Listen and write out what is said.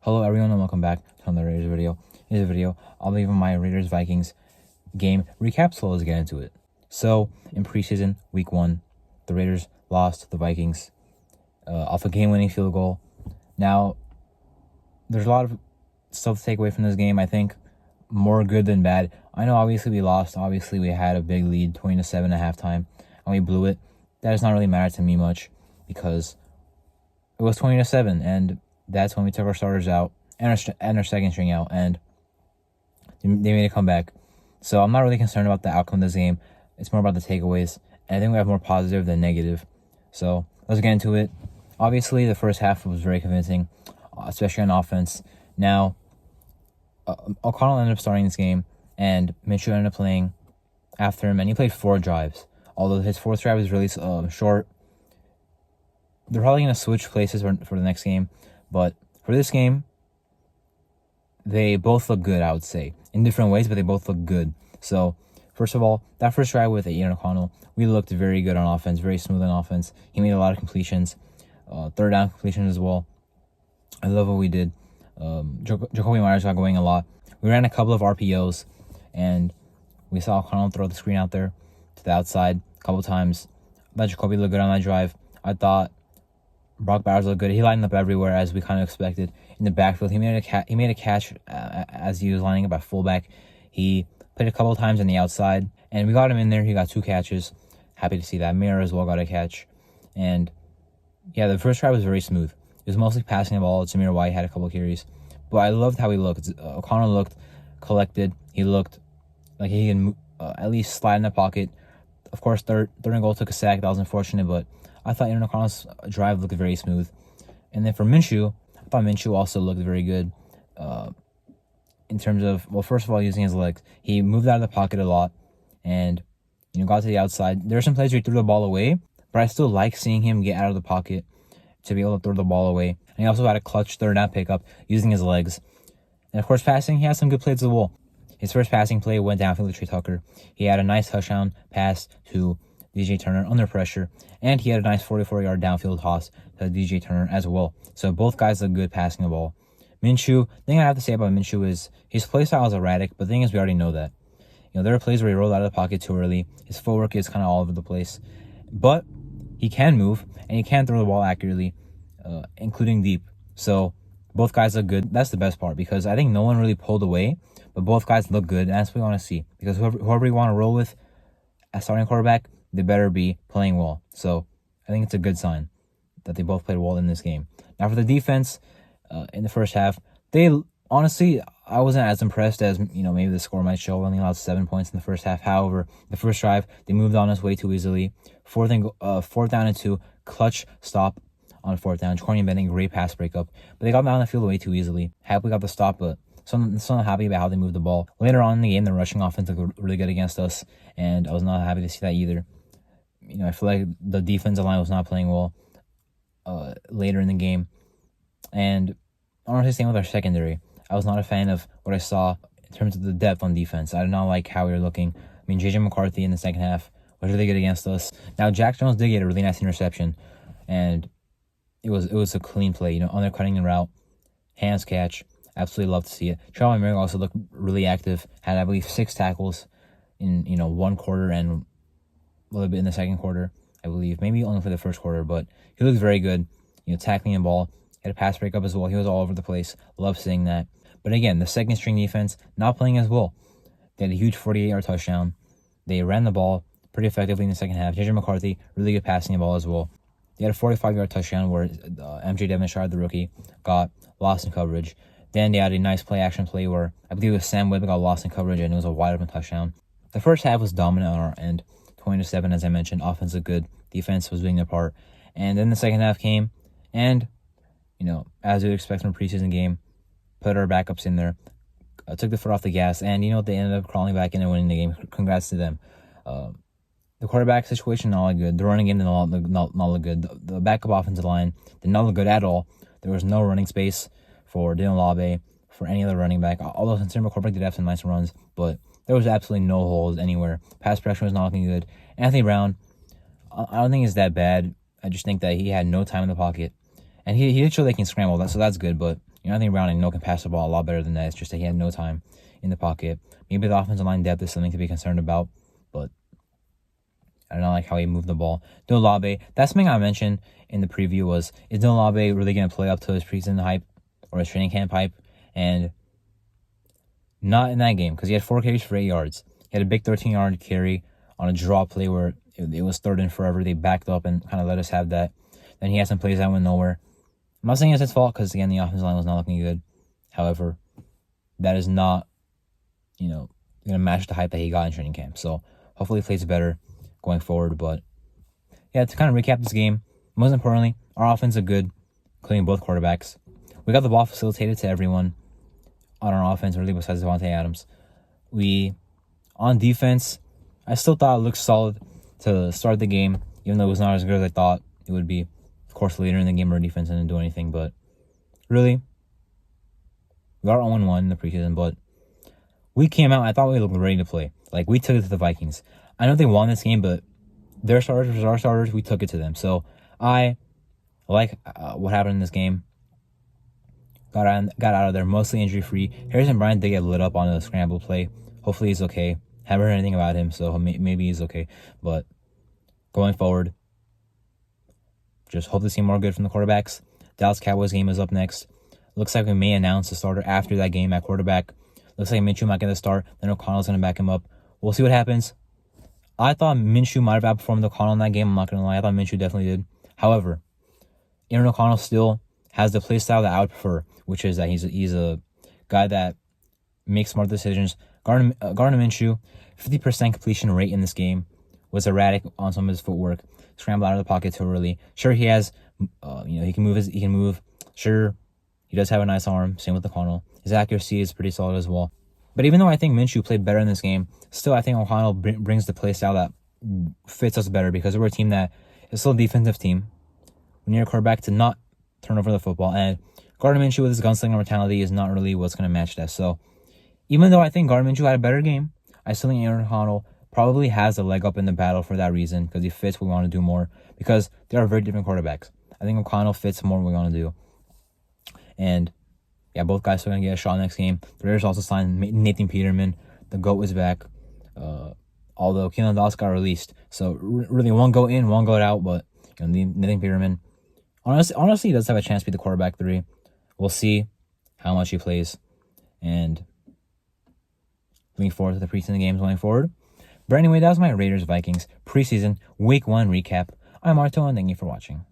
Hello everyone and welcome back to another Raiders video. In this video, I'll be giving my Raiders Vikings game recap, so let's get into it. So, in preseason, week 1, the Raiders lost to the Vikings off a game-winning field goal. Now, there's a lot of stuff to take away from this game, I think. More good than bad. I know obviously we lost. Obviously we had a big lead, 20-7 at halftime, and we blew it. That does not really matter to me much because it was 20-7, and that's when we took our starters out and our second string out, and they made a comeback. So I'm not really concerned about the outcome of this game. It's more about the takeaways, and I think we have more positive than negative. So let's get into it. Obviously, the first half was very convincing, especially on offense. Now, O'Connell ended up starting this game, and Minshew ended up playing after him, and he played 4 drives. Although his 4th drive was really short. They're probably going to switch places for the next game. But for this game, they both look good, I would say. In different ways, but they both look good. So, first of all, that first drive with Aiden O'Connell, we looked very good on offense, very smooth on offense. He made a lot of completions, third down completions as well. I love what we did. Jacoby Myers got going a lot. We ran a couple of RPOs, and we saw O'Connell throw the screen out there to the outside a couple times. I thought Jacoby looked good on that drive. I thought Brock Bowers looked good. He lined up everywhere as we kind of expected. In the backfield, he made a catch as he was lining up at fullback. He played a couple of times on the outside, and we got him in there. He got 2 catches. Happy to see that. Mira as well got a catch. And yeah, the first drive was very smooth. It was mostly passing the ball. Samir White had a couple of carries. But I loved how he looked. O'Connell looked collected. He looked like he can at least slide in the pocket. Of course, third and goal took a sack. That was unfortunate, but I thought Aaron O'Connell's drive looked very smooth. And then for Minshew, I thought Minshew also looked very good in terms of, well, first of all, using his legs. He moved out of the pocket a lot and, got to the outside. There are some plays where he threw the ball away, but I still like seeing him get out of the pocket to be able to throw the ball away. And he also had a clutch third down pickup using his legs. And, of course, passing, he had some good plays as well. His first passing play went downfield to Trey Tucker. He had a nice touchdown pass to DJ Turner under pressure, and he had a nice 44-yard downfield toss to DJ Turner as well. So both guys look good passing the ball. Minshew, the thing I have to say about Minshew is his play style is erratic, but the thing is we already know that. There are plays where he rolled out of the pocket too early. His footwork is kind of all over the place. But he can move, and he can throw the ball accurately, including deep. So both guys look good. That's the best part, because I think no one really pulled away, but both guys look good, and that's what we want to see. Because whoever you want to roll with as starting quarterback, they better be playing well. So I think it's a good sign that they both played well in this game. Now for the defense, in the first half, they honestly, I wasn't as impressed as maybe the score might show. Only allowed 7 points in the first half. However, the first drive, they moved on us way too easily. Fourth down and 2, clutch stop on 4th down. Corny Bennett, great pass breakup, but they got down the field way too easily. Happy we got the stop, but still not happy about how they moved the ball. Later on in the game, the rushing offense looked really good against us, and I was not happy to see that either. I feel like the defensive line was not playing well later in the game. And honestly, same with our secondary. I was not a fan of what I saw in terms of the depth on defense. I did not like how we were looking. J.J. McCarthy in the second half was really good against us. Now, Jack Jones did get a really nice interception, and it was a clean play. Undercutting the route, hands catch. Absolutely love to see it. Charlie Merrick also looked really active. Had, I believe, 6 tackles in one quarter and a little bit in the second quarter, I believe. Maybe only for the first quarter, but he looked very good. Tackling the ball. He had a pass breakup as well. He was all over the place. Love seeing that. But again, the second string defense not playing as well. They had a huge 48-yard touchdown. They ran the ball pretty effectively in the second half. J.J. McCarthy, really good passing the ball as well. They had a 45-yard touchdown where MJ Devonshire, the rookie, got lost in coverage. Then they had a nice play-action play where I believe it was Sam Webb got lost in coverage, and it was a wide-open touchdown. The first half was dominant on our end. 20-7, as I mentioned. Offense looked good. Defense was doing their part. And then the second half came, and, as you'd expect from a preseason game, put our backups in there, took the foot off the gas, and, they ended up crawling back in and winning the game. Congrats to them. The quarterback situation, not look good. The running game did not look good. The backup offensive line did not look good at all. There was no running space for Dylan Labe, for any other running back. Although Sincermo quarterback did have some nice runs, but there was absolutely no holes anywhere. Pass pressure was not looking good. Anthony Brown, I don't think it's that bad. I just think that he had no time in the pocket. And he did show they can scramble, so that's good, but I think Brown can pass the ball a lot better than that. It's just that he had no time in the pocket. Maybe the offensive line depth is something to be concerned about, but I don't like how he moved the ball. Olave, that's something I mentioned in the preview was, is Olave really going to play up to his preseason hype or his training camp hype? And not in that game, because he had 4 carries for 8 yards. He had a big 13-yard carry on a draw play where it was 3rd and forever. They backed up and kind of let us have that. Then he had some plays that went nowhere. I'm not saying it's his fault, because, again, the offensive line was not looking good. However, that is not, going to match the hype that he got in training camp. So hopefully he plays better going forward. But yeah, to kind of recap this game, most importantly, our offense is good, including both quarterbacks. We got the ball facilitated to everyone on our offense, really, besides Devontae Adams. On defense, I still thought it looked solid to start the game, even though it was not as good as I thought it would be. Of course, later in the game, our defense didn't do anything, but really, we are 0-1 in the preseason, but we came out, I thought we looked ready to play. Like, we took it to the Vikings. I know they won this game, but their starters versus our starters, we took it to them. So I like what happened in this game. Got out of there mostly injury-free. Harrison Bryant did get lit up on a scramble play. Hopefully he's okay. Haven't heard anything about him, so maybe he's okay. But going forward, just hope to see more good from the quarterbacks. Dallas Cowboys game is up next. Looks like we may announce the starter after that game at quarterback. Looks like Minshew might get the start. Then O'Connell's going to back him up. We'll see what happens. I thought Minshew might have outperformed O'Connell in that game. I'm not going to lie. I thought Minshew definitely did. However, Aaron O'Connell still has the play style that I would prefer, which is that he's a guy that makes smart decisions. Gardner Minshew, 50% completion rate in this game, was erratic on some of his footwork. Scrambled out of the pocket too early. Sure, he has, he can move. Sure, he does have a nice arm. Same with O'Connell. His accuracy is pretty solid as well. But even though I think Minshew played better in this game, still I think O'Connell brings the play style that fits us better, because we're a team that is still a defensive team. We need a quarterback to not turn over the football, and Gardner Minshew with his gunslinger mentality is not really what's going to match that. So even though I think Gardner Minshew had a better game, I still think Aaron O'Connell probably has a leg up in the battle for that reason, because he fits what we want to do more, because they are very different quarterbacks. I think O'Connell fits more what we want to do. And yeah, both guys are going to get a shot next game. The Raiders also signed Nathan Peterman. The GOAT is back. Although Keelan Doss got released. So really one GOAT in, one GOAT out. But Nathan Peterman, honestly, he does have a chance to be the quarterback 3. We'll see how much he plays. And looking forward to the preseason games going forward. But anyway, that was my Raiders-Vikings preseason Week 1 recap. I'm Arto, and thank you for watching.